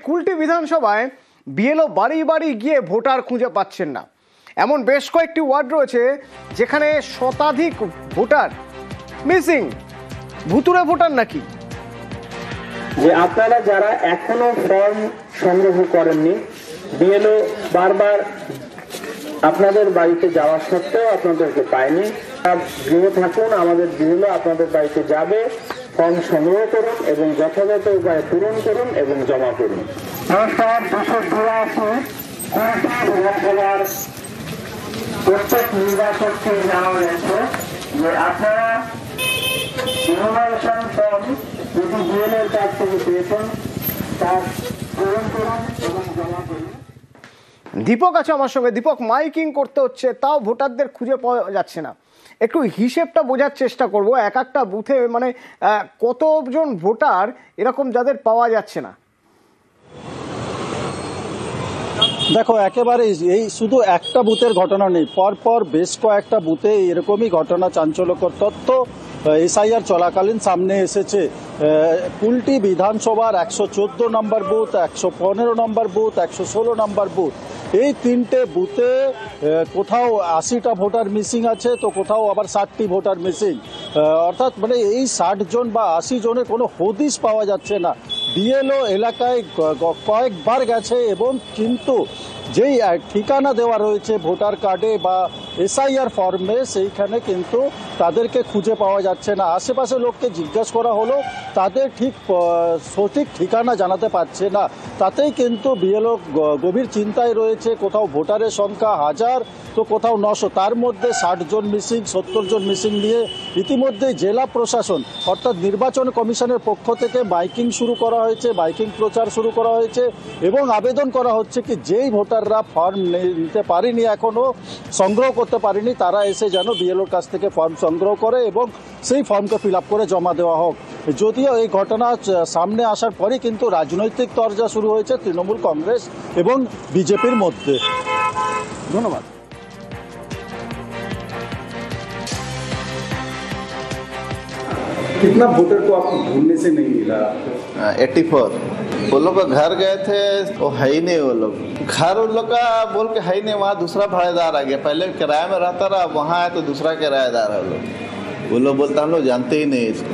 কুলটি বিধানসভায় বিএলও বাড়ি বাড়ি গিয়ে ভোটার খুঁজে পাচ্ছেন না। এমন বেশ কয়েকটি ওয়ার্ড রয়েছে যেখানে শতাধিক ভোটার মিসিং। ভুতুরে ভোটার নাকি? যে আপনারা যারা এখনো ফর্ম সংগ্রহ করেননি, বিএলও বারবার আপনাদের বাড়িতে যাওয়া সত্ত্বেও আপনাদেরকে পায়নি, গৃহে থাকুন, আমাদের বিএলও আপনাদের বাড়িতে যাবে, ফর্ম সংগ্রহ করুন এবং যথাযথ উপায়ে পূরণ করুন এবং জমা করুন। প্রত্যেক নির্বাচককে জানানো হয়েছে যে আপনারা ইনোভেশন ফর্ম যদি বিএলওর কাছ থেকে পেয়েছেন তা পূরণ করুন এবং জমা করুন। দীপক আছে আমার সঙ্গে। দীপক, মাইকিং করতে হচ্ছে, তাও ভোটারদের খুঁজে পাওয়া যাচ্ছে না। একটু হিসেবটা বোঝার চেষ্টা করব, এক একটা বুথে মানে কতজন ভোটার এরকম যাদের পাওয়া যাচ্ছে না। দেখো, একেবারে এই শুধু একটা বুথের ঘটনা নেই, পরপর বেশ কয়েকটা বুথে এরকমই ঘটনা, চাঞ্চল্যকর তথ্য এসআইআর চলাকালীন সামনে এসেছে। কুলটি বিধানসভার 114 নম্বর বুথ, 115 নম্বর বুথ, 116 নম্বর বুথ, এই তিনটে বুথে কোথাও 80টা ভোটার মিসিং আছে, তো কোথাও আবার 60টি ভোটার মিসিং। অর্থাৎ মানে এই 60 জন বা 80 জনের কোনো হদিশ পাওয়া যাচ্ছে না। বিএলও এলাকায় কয়েকবার গেছে এবং কিন্তু যেই ঠিকানা দেওয়া রয়েছে ভোটার কার্ডে বা এসআইআর ফর্মে, সেইখানে কিন্তু তাদেরকে খুঁজে পাওয়া যাচ্ছে না। আশেপাশে লোককে জিজ্ঞাসা করা হলো, তাদের ঠিক সঠিক ঠিকানা জানাতে পারছে না। তাতেই কিন্তু বিএলও গভীর চিন্তায় রয়েছে। কোথাও ভোটারের সংখ্যা 1000 তো কোথাও 900, তার মধ্যে 60 জন মিসিং, 70 জন মিসিং নিয়ে ইতিমধ্যে জেলা প্রশাসন অর্থাৎ নির্বাচন কমিশনের পক্ষ থেকে মাইকিং শুরু করা হয়েছে, মাইকিং প্রচার শুরু করা হয়েছে এবং আবেদন করা হচ্ছে কি যেই ভোটাররা ফর্ম নিতে পারেনি, এখনও সংগ্রহ করতে পারেনি, তারা এসে যেন বিএলওর কাছ থেকে ফর্ম সংগ্রহ করে এবং সেই ফর্মকে ফিল আপ করে জমা দেওয়া হোক। যদিও এই ঘটনা সামনে আসার পরই কিন্তু রাজনৈতিক তরজা শুরু হয়েছে তৃণমূল কংগ্রেস এবং বিজেপির মধ্যে। ধন্যবাদ। कितना वोटर को आपको ढूंढने से नहीं मिला? 84। वो लोग घर गए थे, वो है ही नहीं। वो लोग घर उन लोग का बोल के है ही नहीं, वहाँ दूसरा भाड़ेदार आ गया। पहले किराए में रहता रहा, वहाँ है तो दूसरा किराएदार है। वो लोग बोलता हम लोग जानते ही नहीं इसको।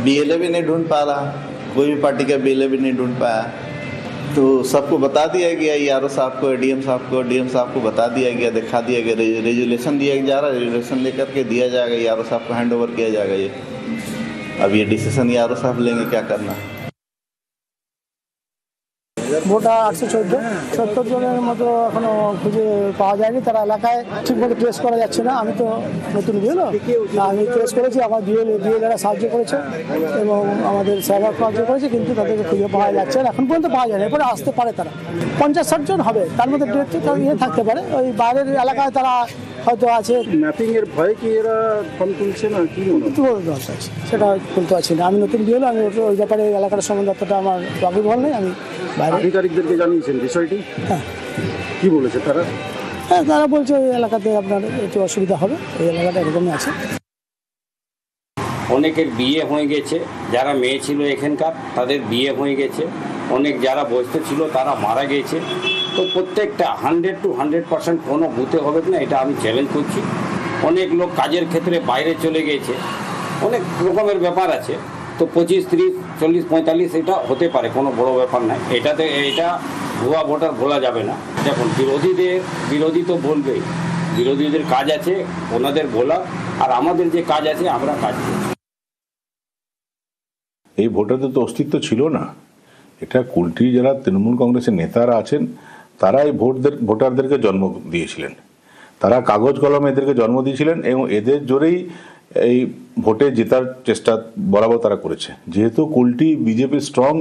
बीएलए भी नहीं ढूंढ पा रहा, कोई भी पार्टी का बीएलए भी नहीं ढूंढ पाया। तो सबको बता दिया गया, आरओ साहब को, डीएम साहब को बता दिया गया, दिखा दिया गया, रेजुलेशन दिया जा रहा है, रेजुलेशन लेकर के दिया जाएगा, आरओ साहब को हैंड ओवर किया जाएगा। ये अब ये डिसीजन आरओ साहब लेंगे क्या करना है। ভোটার 814 জনের মতো এখনো খুঁজে পাওয়া যায়নি। তারা এলাকায় ঠিকমতো ট্রেস করা যাচ্ছে না। আমি তো নতুন বিএলও, আমি ট্রেস করেছি, আমার বিএলএরা সাহায্য করেছে এবং আমাদের সার্ভার সাহায্য করেছে, কিন্তু তাদেরকে খুঁজে পাওয়া যাচ্ছে না, এখন পর্যন্ত পাওয়া যায়নি। এরপরে আসতে পারে তারা 50-60 জন হবে, তার মধ্যে ইয়ে থাকতে পারে, ওই বাইরের এলাকায় তারা হয়তো আছে। ম্যাপিং এর ভয় কি এরা ফর্ম তুলছে না, কি দরকার আছে সেটা বলতে পারছি না। আমি নতুন বিএলও, আমি ওই ব্যাপারে এলাকার সম্বন্ধে অতটা আমার ওয়াকিবহাল নেই। আমি বাইরে আধিকারিকদেরকে জানিয়েছেন বিষয়টি? হ্যাঁ। কি বলেছে তারা? হ্যাঁ, তারা বলছে ওই এলাকাতে আপনার একটু অসুবিধা হবে, এই এলাকাটা এরকমই আছে। অনেকের বিয়ে হয়ে গেছে, যারা মেয়ে ছিল এখানকার তাদের বিয়ে হয়ে গেছে, অনেক যারা বয়স্ক ছিল তারা মারা গেছে। তো প্রত্যেকটা 100 to 100% কোনো বুথে হবে না, এটা আমি চ্যালেঞ্জ করছি। অনেক লোক কাজের ক্ষেত্রে বাইরে চলে গেছে, অনেক রকমের ব্যাপার আছে। তো 25, 30, 40, 45 এটা হতে পারে, কোনো বড় ব্যাপার নাই। এটা ভুয়া ভোটার বলা যাবে না। দেখুন, বিরোধী তো বলবেই, বিরোধীদের কাজ আছে ওনাদের বলা, আর আমাদের যে কাজ আছে আমরা কাজ করছি। এই ভোটারদের তো অস্তিত্ব ছিল না। এটা কুলটি যারা তৃণমূল কংগ্রেসের নেতারা আছেন, তারা এই ভোটারদেরকে জন্ম দিয়েছিলেন, তারা কাগজ কলমে এদেরকে জন্ম দিয়েছিলেন এবং এদের জোরেই এই ভোটে জেতার চেষ্টা বরাবর তারা করেছে। যেহেতু কুলটি বিজেপির স্ট্রং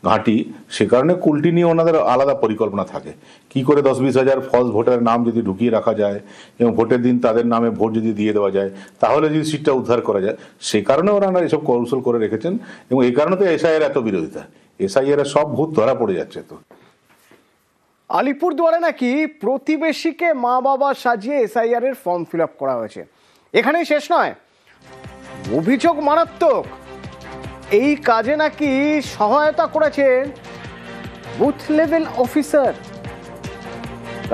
ঘাঁটি, সে কারণে কুলটি নিয়ে ওনাদের আলাদা পরিকল্পনা থাকে। কি করে 10-20 হাজার ফলস ভোটারের নাম যদি ঢুকিয়ে রাখা যায় এবং ভোটের দিন তাদের নামে ভোট যদি দিয়ে দেওয়া যায়, তাহলে যদি সিটটা উদ্ধার করা যায়, সে কারণে ওনারা এসব কৌশল করে রেখেছেন এবং এই কারণে তো এসআইআর এত বিরোধিতা। এসআইআর সব ভূত ধরা পড়ে যাচ্ছে। তো আলিপুরদুয়ারে নাকি প্রতিবেশীকে মা বাবা সাজিয়ে এসআইআর এর ফর্ম ফিল আপ করা হয়েছে। এখানেই শেষ নয়, অভিযোগ মারাত্মক। এই কাজে নাকি সহায়তা করেছেন বুথ লেভেল অফিসার।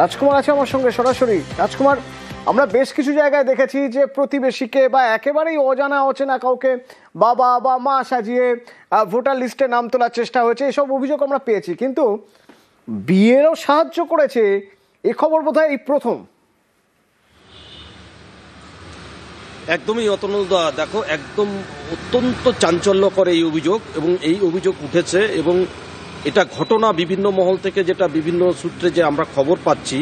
রাজকুমার আছে আমার সঙ্গে সরাসরি। রাজকুমার, আমরা বেশ কিছু জায়গায় দেখেছি যে প্রতিবেশীকে বা একেবারেই অজানা অচেনা কাউকে বাবা বা মা সাজিয়ে ভোটার লিস্টে নাম তোলার চেষ্টা হয়েছে, এসব অভিযোগ আমরা পেয়েছি, কিন্তু বিয়েরও সাহায্য করেছে এ খবর বোধহয় এই প্রথম। একদমই অতনুদা, দেখো একদম অত্যন্ত চাঞ্চল্যকর এই অভিযোগ, এবং এই অভিযোগ উঠেছে এবং এটা ঘটনা বিভিন্ন মহল থেকে, যেটা বিভিন্ন সূত্রে যে আমরা খবর পাচ্ছি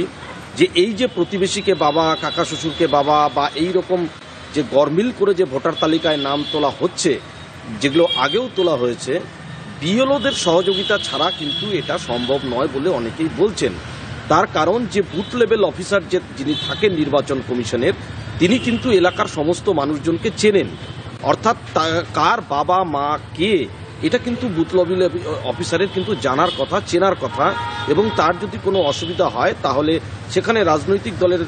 যে এই যে প্রতিবেশীকে বাবা, কাকা শ্বশুরকে বাবা, বা এই রকম যে গরমিল করে যে ভোটার তালিকায় নাম তোলা হচ্ছে, যেগুলো আগেও তোলা হয়েছে, বিএলওদের সহযোগিতা ছাড়া কিন্তু এটা সম্ভব নয় বলে অনেকেই বলছেন। তার কারণ যে বুথ লেভেল অফিসার যে যিনি থাকেন নির্বাচন কমিশনের, তিনি কিন্তু এলাকার সমস্ত মানুষজনকে চেনেন, অর্থাৎ কার বাবা মা কে এটা কিন্তু বুথ লেভেল অফিসারের কিন্তু জানার কথা, চেনার কথা, এবং তার যদি কোনো অসুবিধা হয় তাহলে সেখানে রাজনৈতিক দলের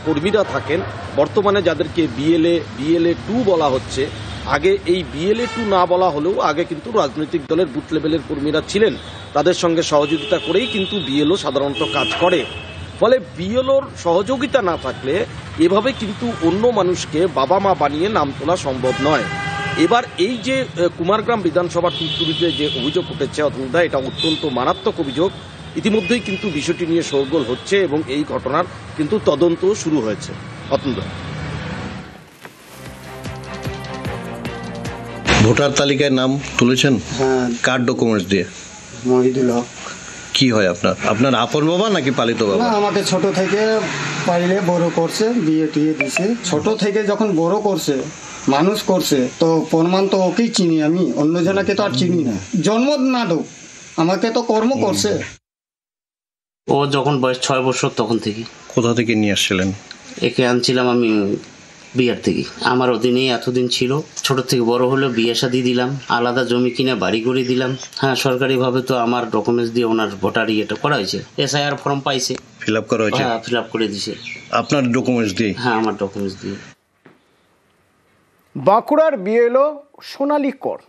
কর্মীরা থাকেন, বর্তমানে যাদেরকে বিএলএ 2 বলা হচ্ছে। আগে এই বিএলএ 2 না বলা হলেও আগে কিন্তু রাজনৈতিক দলের বুথ লেভেলের কর্মীরা ছিলেন, তাদের সঙ্গে সহযোগিতা করেই কিন্তু বিএলও সাধারণত কাজ করে। ফলে বিএলওর সহযোগিতা না থাকলে এভাবে কিন্তু অন্য মানুষকে বাবা মা বানিয়ে নাম তোলা সম্ভব নয়। এবার এই যে কুমারগ্রাম বিধানসভার তুলতুলিতে যে অভিযোগ উঠেছে অতনুদা, এটা অত্যন্ত মারাত্মক অভিযোগ। ইতিমধ্যেই কিন্তু বিষয়টি নিয়ে শোরগোল হচ্ছে এবং এই ঘটনার কিন্তু তদন্ত শুরু হয়েছে। অতনুদা, ভোটার তালিকায় নাম তুলেছেন? হ্যাঁ। কার ডকুমেন্টস দিয়ে? মহিদুল হক। কি হয় আপনার আপন বাবা নাকি পালিত বাবা? না, আমাকে ছোট থেকে পাইলে বড় করছে, বিয়ে টিয়ে দিছে। ছোট থেকে যখন বড় করছে, মানুষ করছে, তো প্রমাণ তো ওকেই চিনি আমি, অন্য জনকে তো আর চিনি না। জন্ম না দো, আমাকে তো কর্ম করছে। ও যখন বয়স 6 বছর তখন থেকে। কোথা থেকে নিয়ে আসছিলেন? একে আনছিলাম আমি বিহার থেকে। আমার অধীনেই এতদিন ছিল, ছোট থেকে বড় হলো, বিয়ে শাদি দিলাম, আলাদা জমি কিনে বাড়ি করে দিলাম। হ্যাঁ, সরকারিভাবে তো আমার ডকুমেন্টস দিয়ে ওনার ভোটার ইয়েটা করা হয়েছে, এসআইআর ফর্ম পাইছে, ফিল আপ করা হয়েছে। হ্যাঁ, ফিল আপ করে দিছে। আপনার ডকুমেন্টস দিয়ে? হ্যাঁ, আমার ডকুমেন্টস দিয়ে। বাঁকুড়ার বিএলও সোনালী কর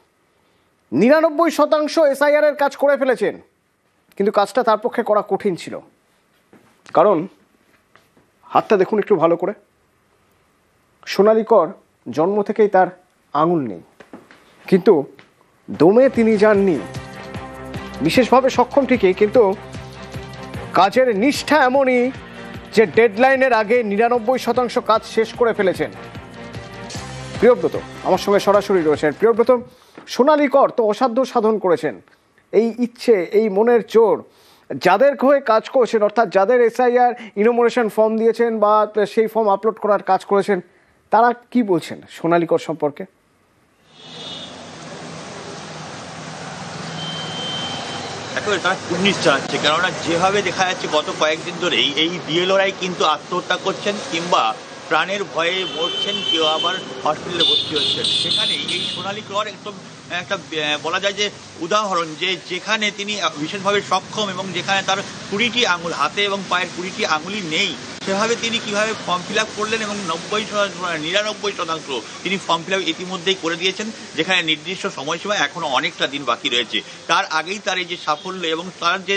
99% এসআইআর এর কাজ করে ফেলেছেন, কিন্তু কাজটা তার পক্ষে করা কঠিন ছিল। কারণ হাতটা দেখুন একটু ভালো করে। সোনালী কর জন্ম থেকেই তার আঙুল নেই, কিন্তু দমে তিনি যাননি। বিশেষভাবে সক্ষম ঠিকই, কিন্তু কাজের নিষ্ঠা এমনই যে ডেডলাইনের আগে 99% কাজ শেষ করে ফেলেছেন। প্রিয়ব্রত আমার সঙ্গে সরাসরি রয়েছেন। প্রিয়ব্রত, সোনালী কর তো অসাধ্য সাধন করেছেন। এই ইচ্ছে, এই মনের জোর, যাদের হয়ে কাজ করেছেন, অর্থাৎ যাদের এসআইআর ইনোমিনেশন ফর্ম দিয়েছেন বা সেই ফর্ম আপলোড করার কাজ করেছেন, তারা কি বলছেন সোনালী কর সম্পর্কে? এখন তারা কুর্নিশ চালাচ্ছে, কেননা যেভাবে দেখা যাচ্ছে গত কয়েকদিন ধরেই এই বিএলওরাই কিন্তু আত্মহত্যা করছেন কিংবা প্রাণের ভয়ে মরছেন, কেউ আবার হসপিটালে ভর্তি হচ্ছেন। সেখানে এই সোনালী কর একদম একটা বলা যায় যে উদাহরণ, যে যেখানে তিনি বিশেষভাবে সক্ষম এবং যেখানে তার 20টি আঙুল, হাতে এবং পায়ের 20টি আঙুলই নেই, সেভাবে তিনি কিভাবে ফর্ম ফিল আপ করলেন এবং 99% তিনি ফর্ম ফিল আপ ইতিমধ্যেই করে দিয়েছেন, যেখানে নির্দিষ্ট সময়সীমা এখনও অনেকটা দিন বাকি রয়েছে। তার আগেই তার এই যে সাফল্য এবং তার যে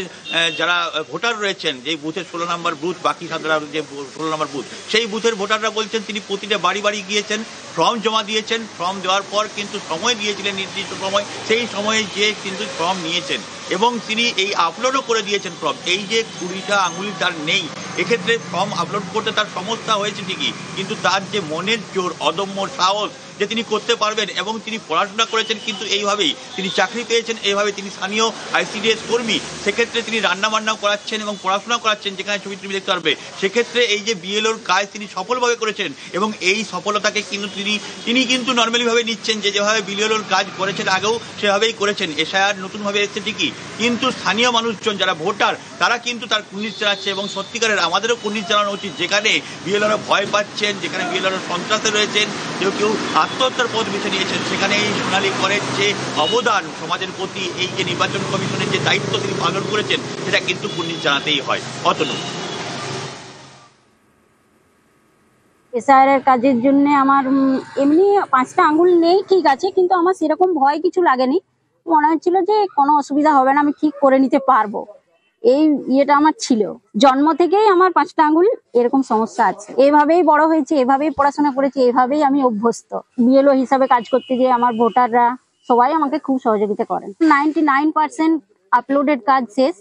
যারা ভোটার রয়েছেন, যে বুথের 16 নম্বর বুথ, বাকি সাধারণ যে 16 নম্বর বুথ, সেই বুথের ভোটাররা বলছেন তিনি প্রতিটা বাড়ি বাড়ি গিয়েছেন, ফর্ম জমা দিয়েছেন। ফর্ম দেওয়ার পর কিন্তু সময় দিয়েছিলেন, নির্দিষ্ট সময়, সেই সময়ে যে কিন্তু ফর্ম নিয়েছেন এবং তিনি এই আপলোডও করে দিয়েছেন ফর্ম। এই যে 20টা আঙুল তার নেই, এক্ষেত্রে ফর্ম আপলোড করতে তার সমস্যা হয়েছে ঠিকই, কিন্তু তার যে মনের জোর, অদম্য সাহস যে তিনি করতে পারবেন, এবং তিনি পড়াশোনা করেছেন কিন্তু এইভাবেই তিনি চাকরি পেয়েছেন, এইভাবে তিনি স্থানীয় আইসিডিএস কর্মী, সেক্ষেত্রে তিনি রান্নাবান্নাও করাচ্ছেন এবং পড়াশোনা করাচ্ছেন, যেখানে ছবি তুমি দেখতে পারবে। সেক্ষেত্রে এই যে বিএলওর কাজ তিনি সফলভাবে করেছেন এবং এই সফলতাকে কিন্তু তিনি কিন্তু নর্মালিভাবে নিচ্ছেন, যে যেভাবে বিএলওর কাজ করেছেন আগেও সেভাবেই করেছেন। এসআইআর নতুনভাবে এসেছে ঠিকই, কিন্তু স্থানীয় মানুষজন যারা ভোটার তারা কিন্তু তার কুর্নিশ চালাচ্ছে, এবং সত্যিকারের আমাদেরও কুর্নিশ চালানো উচিত। যেখানে বিএলওরা ভয় পাচ্ছেন, যেখানে বিএলওরা সন্ত্রাসে রয়েছেন, কেউ আত্মহত্যার পথ বেছে নিয়েছেন, সেখানে এই সোনালী করের যে অবদান সমাজের প্রতি, এই যে নির্বাচন কমিশনের যে দায়িত্ব তিনি পালন করেছেন, সেটা কিন্তু কুর্নিশ জানাতেই হয়। অতনু, এসআইআর কাজের জন্য আমার এমনি 5টা আঙুল নেই, ঠিক আছে, কিন্তু আমার সেরকম ভয় কিছু লাগেনি। মনে হচ্ছিল যে কোনো অসুবিধা হবে না, আমি ঠিক করে নিতে পারবো, এই ইয়েটা আমার ছিল। জন্ম থেকেই আমার 5টা আঙ্গুল এরকম সমস্যা আছে, এভাবেই বড় হয়েছে, এভাবেই পড়াশোনা করেছি, এভাবেই আমি অভ্যস্ত। বিএলও হিসাবে কাজ করতে গিয়ে আমার ভোটাররা সবাই আমাকে খুব সহযোগিতা করেন। 99% আপলোডেড কাজ শেষ।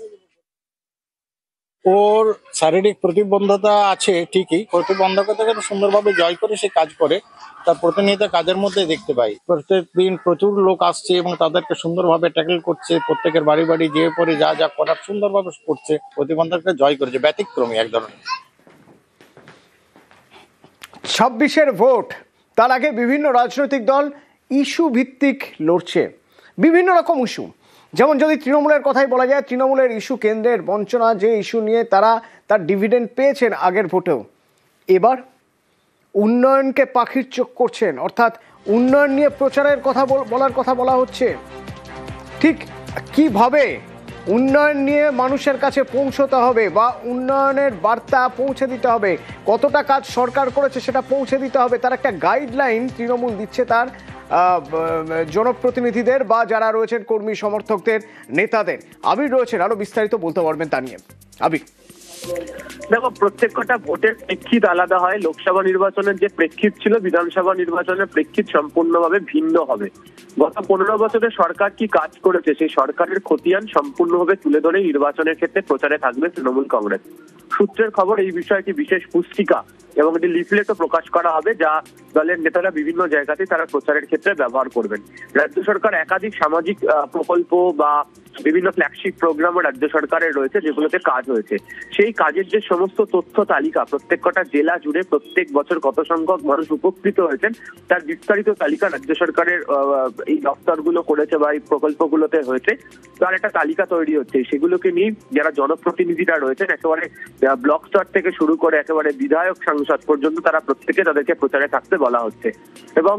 ওর শারীরিক প্রতিবন্ধকতা আছে ঠিকই, প্রতিবন্ধকতাকে সুন্দরভাবে জয় করে সে কাজ করে, তার প্রতিনিয়ত কাজের মধ্যে দেখতে পাই। প্রত্যেক দিন প্রচুর লোক আসছে এবং তাদেরকে সুন্দরভাবে ট্যাকেল করছে, প্রত্যেকের বাড়ি বাড়ি যেয়ে পরে যা যা করার সুন্দরভাবে করছে, প্রতিবন্ধকতা জয় করেছে, ব্যতিক্রমী এক ধরনের। 26-এর ভোট, তার আগে বিভিন্ন রাজনৈতিক দল ইস্যু ভিত্তিক লড়ছে, বিভিন্ন রকম ইস্যু। যেমন যদি তৃণমূলের কথাই বলা যায়, তৃণমূলের ইস্যু কেন্দ্রের বঞ্চনা, যে ইস্যু নিয়ে তারা তার ডিভিডেন্ড পেয়েছেন আগের ভোটেও, এবার উন্নয়নকে পাখির চোখ করছেন, অর্থাৎ উন্নয়ন নিয়ে প্রচারের কথা বলার কথা বলা হচ্ছে। ঠিক কিভাবে উন্নয়ন নিয়ে মানুষের কাছে পৌঁছতে হবে বা উন্নয়নের বার্তা পৌঁছে দিতে হবে, কতটা কাজ সরকার করেছে সেটা পৌঁছে দিতে হবে, তার একটা গাইডলাইন তৃণমূল দিচ্ছে তার জনপ্রতিনিধিদের বা যারা রয়েছেন কর্মী সমর্থকদের, নেতাদের। আবির রয়েছেন, আরো বিস্তারিত বলতে পারবেন তা নিয়ে। আবির, দেখো, প্রত্যেকটা ভোটের প্রেক্ষিত আলাদা হয়। লোকসভা নির্বাচনের যে প্রেক্ষিত ছিল, বিধানসভা নির্বাচনের প্রেক্ষিত সম্পূর্ণভাবে ভিন্ন হবে। গত 15 বছরে সরকার কি কাজ করেছে সেই সরকারের খতিয়ান সম্পূর্ণভাবে তুলে ধরে নির্বাচনের ক্ষেত্রে প্রচারে থাকবে তৃণমূল কংগ্রেস। সূত্রের খবর, এই বিষয়টি বিশেষ পুস্তিকা এবং একটি লিফলেটও প্রকাশ করা হবে, যা দলের নেতারা বিভিন্ন জায়গাতে তারা প্রচারের ক্ষেত্রে ব্যবহার করবেন। রাজ্য সরকার একাধিক সামাজিক প্রকল্প বা বিভিন্ন ফ্ল্যাগশিপ প্রোগ্রামও রাজ্য সরকারের রয়েছে, যেগুলোতে কাজ হয়েছে। সেই কাজের যে সমস্ত তথ্য তালিকা, প্রত্যেকটা জেলা জুড়ে প্রত্যেক বছর কত সংখ্যক মানুষ উপকৃত হয়েছেন তার বিস্তারিত তালিকা রাজ্য সরকারের এই দপ্তরগুলো করেছে বা এই প্রকল্পগুলোতে হয়েছে, তার একটা তালিকা তৈরি হচ্ছে। সেগুলোকে নিয়ে যারা জনপ্রতিনিধিরা রয়েছেন, একেবারে ব্লক স্তর থেকে শুরু করে একেবারে বিধায়ক সাংসদ পর্যন্ত, তারা প্রত্যেকে তাদেরকে প্রচারে থাকতে বলা হচ্ছে। এবং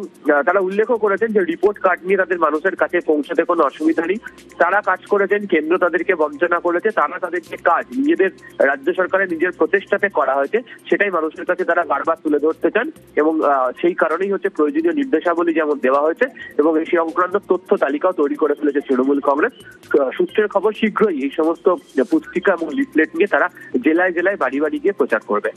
তারা উল্লেখও করেছেন যে রিপোর্ট কার্ড নিয়ে তাদের মানুষের কাছে পৌঁছাতে কোনো অসুবিধা নেই। তারা কাজ করেছেন, কেন্দ্র তাদেরকে বঞ্চনা করেছে, তারা তাদের যে কাজ নিজেদের রাজ্য সরকারের নিজের প্রচেষ্টাতে করা হয়েছে সেটাই মানুষের কাছে তারা বারবার তুলে ধরতে চান। এবং সেই কারণেই হচ্ছে প্রয়োজনীয় নির্দেশাবলী যেমন দেওয়া হয়েছে এবং এই সংক্রান্ত তথ্য তালিকাও তৈরি করে ফেলেছে তৃণমূল কংগ্রেস। সূত্রের খবর, শীঘ্রই এই সমস্ত পুস্তিকা এবং লিফলেট নিয়ে তারা জেলায় জেলায় বাড়ি বাড়ি গিয়ে প্রচার করবে।